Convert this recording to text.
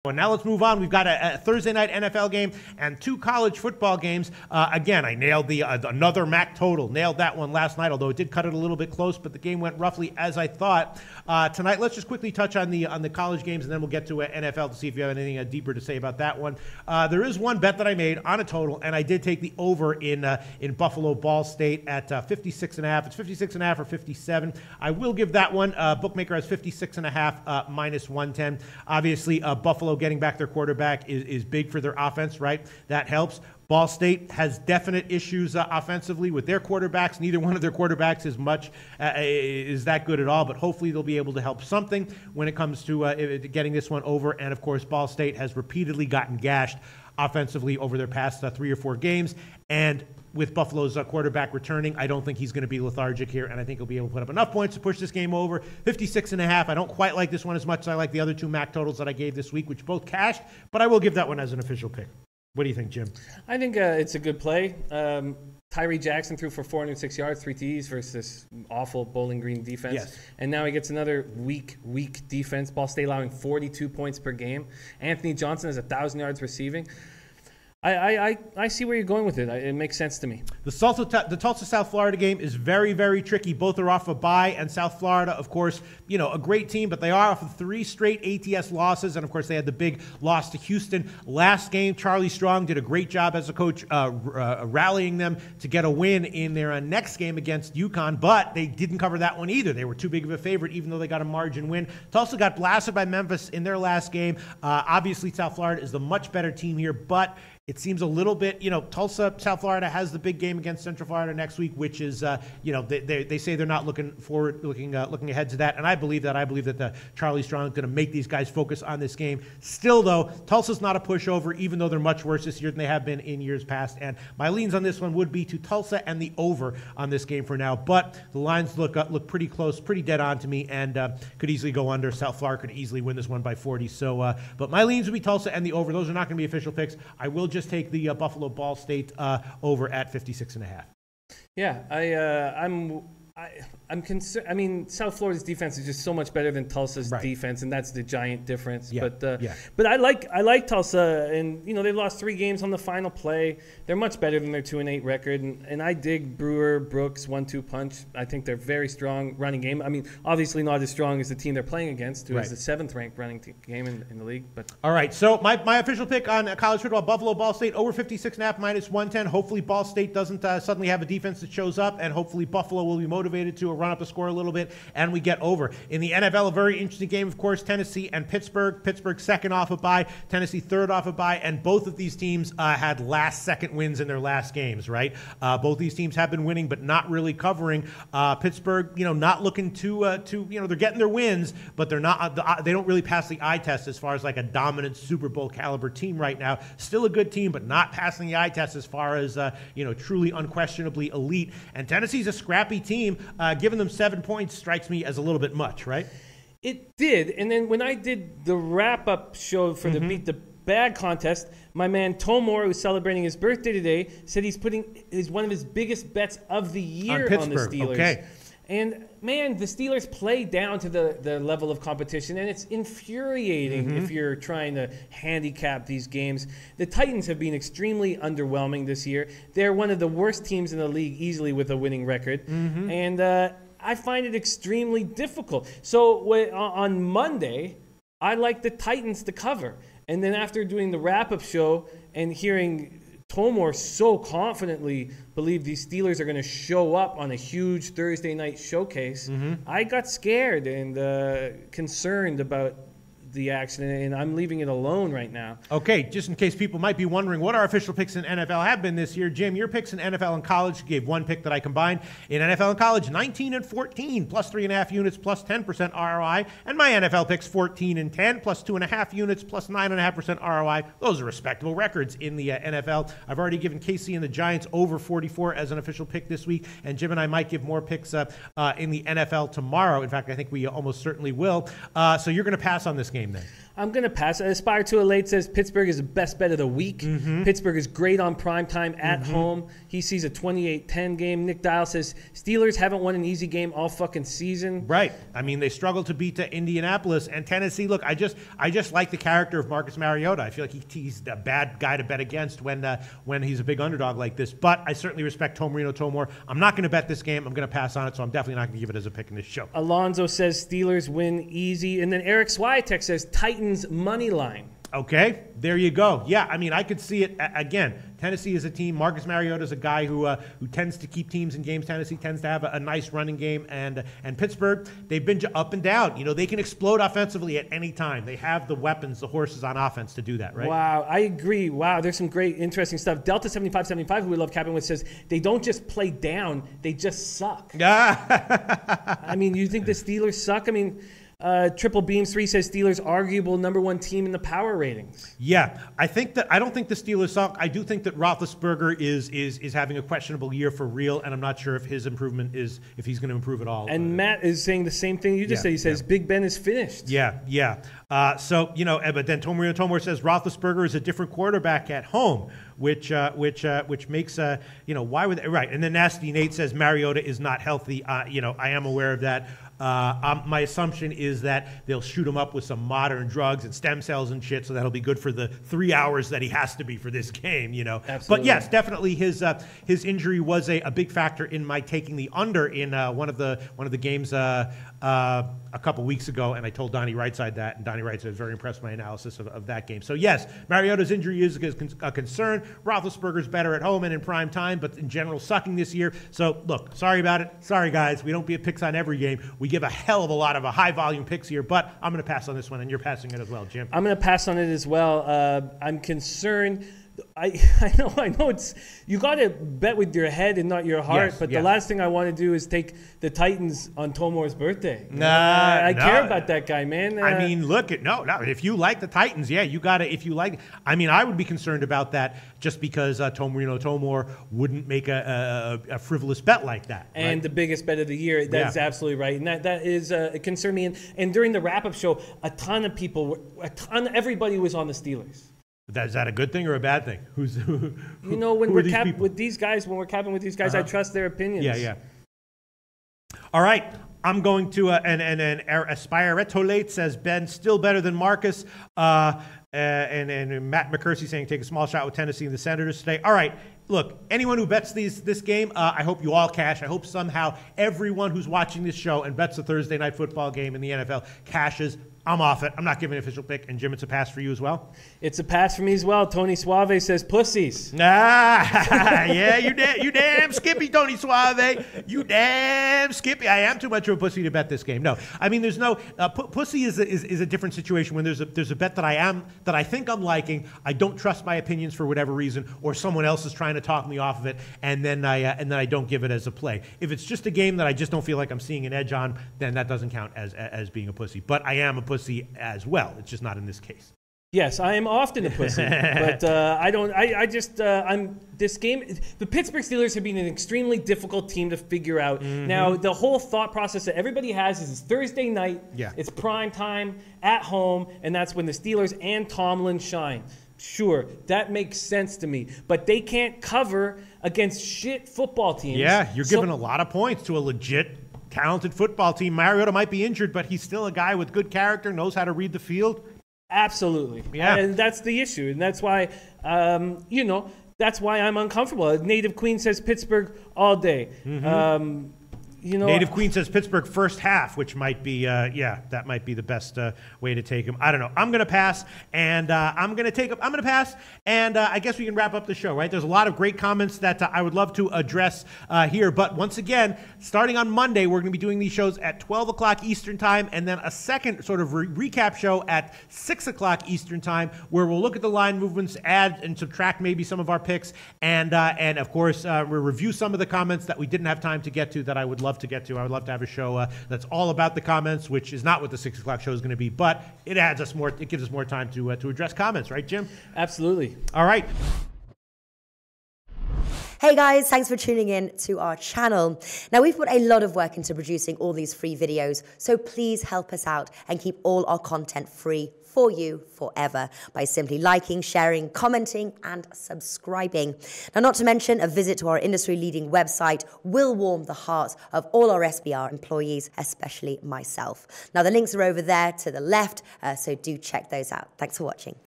And now let's move on. We've got a Thursday night NFL game and 2 college football games. Again, I nailed the another MAC total. Nailed that one last night, although it did cut it a little bit close, but the game went roughly as I thought. Tonight, let's just quickly touch on the college games, and then we'll get to NFL to see if you have anything deeper to say about that one. There is one bet that I made on a total, and I did take the over in Buffalo Ball State at 56.5. It's 56.5 or 57. I will give that one. Bookmaker has 56.5 minus 110. Obviously, Buffalo getting back their quarterback is big for their offense, right? That helps. Ball State has definite issues offensively with their quarterbacks. Neither one of their quarterbacks is that good at all, but hopefully they'll be able to help something when it comes to getting this one over. And, of course, Ball State has repeatedly gotten gashed offensively over their past 3 or 4 games. And with Buffalo's quarterback returning, I don't think he's going to be lethargic here, and I think he'll be able to put up enough points to push this game over. 56.5. I don't quite like this one as much as I like the other 2 MAC totals that I gave this week, which both cashed, but I will give that one as an official pick. What do you think, Jim? I think it's a good play. Tyree Jackson threw for 406 yards, 3 TDs versus this awful Bowling Green defense. Yes. And now he gets another weak defense. Ball State allowing 42 points per game. Anthony Johnson has 1,000 yards receiving. I see where you're going with it. It makes sense to me. The Tulsa-South Florida game is very, very tricky. Both are off a bye, and South Florida, of course, a great team, but they are off of 3 straight ATS losses, and, of course, they had the big loss to Houston last game. Charlie Strong did a great job as a coach rallying them to get a win in their next game against UConn, but they didn't cover that one either. They were too big of a favorite, even though they got a margin win. Tulsa got blasted by Memphis in their last game. Obviously, South Florida is the much better team here, but it seems a little bit, Tulsa, South Florida has the big game against Central Florida next week, which is, they say they're not looking ahead to that, and I believe that. I believe that Charlie Strong is going to make these guys focus on this game. Still, though, Tulsa's not a pushover, even though they're much worse this year than they have been in years past, and my leans on this one would be to Tulsa and the over on this game for now, but the lines look pretty close, pretty dead on to me, and could easily go under. South Florida could easily win this one by 40, so, but my leans would be Tulsa and the over. Those are not going to be official picks. I will just take the Buffalo Ball State over at 56.5. Yeah, I'm concerned. I mean, South Florida's defense is just so much better than Tulsa's defense, and that's the giant difference. Yeah. But I like Tulsa, and they've lost 3 games on the final play. They're much better than their 2-8 record, and I dig Brewer Brooks 1-2 punch. I think they're very strong running game. I mean, obviously not as strong as the team they're playing against, who is the 7th ranked running game in the league. But all right, so my official pick on college football: Buffalo Ball State over 56.5 minus 110. Hopefully, Ball State doesn't suddenly have a defense that shows up, and hopefully Buffalo will be motivated to run up the score a little bit, and we get over. In the NFL, a very interesting game, of course, Tennessee and Pittsburgh. Pittsburgh second off a bye, Tennessee third off a bye, and both of these teams had last-second wins in their last games, right? Both these teams have been winning, but not really covering. Pittsburgh, not looking to they're getting their wins, but they're not. They don't really pass the eye test as far as like a dominant Super Bowl caliber team right now. Still a good team, but not passing the eye test as far as truly unquestionably elite. And Tennessee's a scrappy team. Giving them 7 points strikes me as a little bit much, right? It did. And then when I did the wrap-up show for the Beat the Bag contest, my man Tomor, who's celebrating his birthday today, said he's putting one of his biggest bets of the year on the Steelers. Okay. And, man, the Steelers play down to the level of competition, and it's infuriating if you're trying to handicap these games. The Titans have been extremely underwhelming this year. They're one of the worst teams in the league, easily with a winning record. And I find it extremely difficult. So on Monday, I like the Titans to cover. And then after doing the wrap-up show and hearing Tomor so confidently believe these Steelers are going to show up on a huge Thursday night showcase, I got scared and concerned about the action, and I'm leaving it alone right now. Okay, just in case people might be wondering what our official picks in NFL have been this year, Jim, your picks in NFL and college, gave one pick that I combined. In NFL and college, 19 and 14, plus 3.5 units, plus 10% ROI. And my NFL picks, 14 and 10, plus 2.5 units, plus 9.5% ROI. Those are respectable records in the NFL. I've already given KC and the Giants over 44 as an official pick this week, and Jim and I might give more picks in the NFL tomorrow. In fact, I think we almost certainly will. So you're going to pass on this game then? I'm going to pass. Aspire to Elate says Pittsburgh is the best bet of the week. Pittsburgh is great on primetime at home. He sees a 28-10 game. Nick Dial says Steelers haven't won an easy game all fucking season. Right. I mean, they struggled to beat Indianapolis and Tennessee. Look, I just like the character of Marcus Mariota. I feel like he's a bad guy to bet against when he's a big underdog like this. But I certainly respect Tom Marino Tomor. I'm not going to bet this game. I'm going to pass on it, so I'm definitely not going to give it as a pick in this show. Alonzo says Steelers win easy. And then Eric Swiatek says Titans money line. Okay, there you go. Yeah, I mean, I could see it again. Tennessee is a team. Marcus Mariota is a guy who tends to keep teams in games. Tennessee tends to have a nice running game, and Pittsburgh, they've been up and down. You know, they can explode offensively at any time. They have the weapons, the horses on offense to do that, right? Wow, I agree. Wow, there's some great, interesting stuff. Delta 7575, who we love capping with, says they don't just play down; they just suck. I mean, you think the Steelers suck? I mean. Triple Beams 3 says Steelers arguable #1 team in the power ratings. Yeah, I don't think the Steelers suck. I do think that Roethlisberger is having a questionable year for real, and I'm not sure if his improvement if he's going to improve at all. And Matt is saying the same thing you just said. He says Big Ben is finished. Yeah. So but then Tomor says Roethlisberger is a different quarterback at home, which makes why would they, right? And then Nasty Nate says Mariota is not healthy. I am aware of that. My assumption is that they'll shoot him up with some modern drugs and stem cells and shit, so that'll be good for the 3 hours that he has to be for this game, Absolutely. But yes, definitely his injury was a big factor in my taking the under in one of the games a couple weeks ago, and I told Donnie Rightside that, and Donnie Rightside was very impressed with my analysis of that game. So yes, Mariota's injury is a concern. Roethlisberger's better at home and in prime time, but in general sucking this year. So look, sorry about it. Sorry guys, we don't be picks on every game. We give a hell of a lot of high volume picks here, but I'm going to pass on this one, and you're passing it as well, Jim. I'm going to pass on it as well. I'm concerned. I know it's you got to bet with your head and not your heart. Yes, but the last thing I want to do is take the Titans on Tomor's birthday. I care about that guy, man. I mean, look at no. If you like the Titans, yeah, you got to. If you like, I mean, I would be concerned about that just because Tom Marino Tomor wouldn't make a frivolous bet like that. And right? The biggest bet of the year. That's absolutely right, and that is a concern me. And during the wrap up show, everybody was on the Steelers. Is that a good thing or a bad thing? When we're capping with these guys, I trust their opinions. Yeah. All right. I'm going to, and Aspire Retolate says Ben still better than Marcus. And Matt McCursey saying take a small shot with Tennessee and the Senators today. All right. Look, anyone who bets this game, I hope you all cash. I hope somehow everyone who's watching this show and bets a Thursday night football game in the NFL cashes. I'm off it. I'm not giving an official pick. And Jim, it's a pass for you as well? It's a pass for me as well. Tony Suave says pussies. Yeah, you damn skippy, Tony Suave. You damn skippy. I am too much of a pussy to bet this game. No, I mean, there's no pussy is a different situation when there's a bet that I think I'm liking. I don't trust my opinions for whatever reason, or someone else is trying to talk me off of it, and then I don't give it as a play. If it's just a game that I just don't feel like I'm seeing an edge on, then that doesn't count as being a pussy. But I am a pussy as well. It's just not in this case. Yes, I am often a pussy, but I'm this game. The Pittsburgh Steelers have been an extremely difficult team to figure out. Now, the whole thought process that everybody has is it's Thursday night. Yeah. It's prime time at home, and that's when the Steelers and Tomlin shine. Sure, that makes sense to me, but they can't cover against shit football teams. Yeah, you're giving a lot of points to a legit talented football team. Mariota might be injured, but he's still a guy with good character, knows how to read the field. Absolutely. Yeah. And that's the issue. And that's why, that's why I'm uncomfortable. Native Queen says Pittsburgh all day. Native Queen says Pittsburgh first half, which might be, that might be the best way to take him. I don't know. I'm going to pass, and I'm going to pass, and I guess we can wrap up the show, right? There's a lot of great comments that I would love to address here, but once again, starting on Monday, we're going to be doing these shows at 12 o'clock Eastern Time, and then a second sort of recap show at 6 o'clock Eastern Time, where we'll look at the line movements, add and subtract maybe some of our picks, and of course, we'll review some of the comments that we didn't have time to get to that I would love to get to. I would love to have a show that's all about the comments, which is not what the 6 o'clock show is going to be, but it gives us more time to address comments, right, Jim? Absolutely. All right. Hey guys, thanks for tuning in to our channel. Now, we've put a lot of work into producing all these free videos, so please help us out and keep all our content free for you forever by simply liking, sharing, commenting, and subscribing. Now, not to mention, a visit to our industry-leading website will warm the hearts of all our SBR employees, especially myself. Now, the links are over there to the left, so do check those out. Thanks for watching.